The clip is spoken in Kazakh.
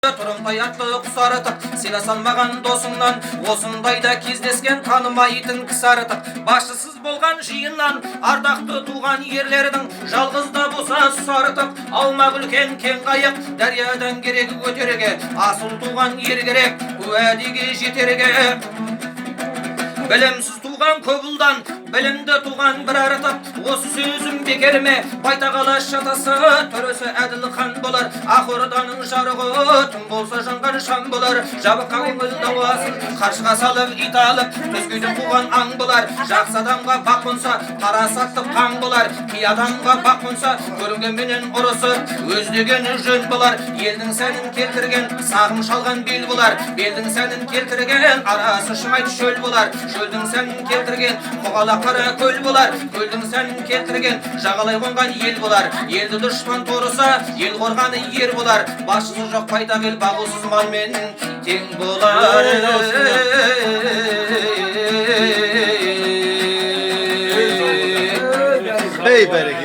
Тұрымтай атты құсарытып, сыйласалмаған досыңнан, осындайда кездескен танымайтын кісі арытып, басшысыз болған жиыннан, ардақты туған ерлердің, жалғызда болса сарытып, алмақ үлкен кең қайық, дариядан керек өтерге, асыл туған ер керек, уәдеге жетерге. Білімсіз туған көп ұлдан, білімді туған бір арытып, осы сөзім бекер ме, байтақ алаш шатасы, төресі әділ хан болар, ақ орданың жарығы, түн болса жанған шам болар, жабыққа көңіл дауасын, қаршыға салып, ит алып, төскейден туған аң болар, жақсы адамға бақ қонса, парасатты қан болар, кей адамға бақ қонса, көрінгенменен ұрысы, өздеген жөн болар, елдің сәнін келтірген, сағым шалған бел болар, белдің сәнін келтірген, арасы шымайды шөл болар, шөлдің сәнін келтірген, қоғала қара көл болар, көлдің сәнін келтірген, жағалай қонған ел болар, елді дұшпан торыса, ел қорғаны ер болар, басшысы жоқ байтақ ел бағусыз малмен тең болар. Ey bereket.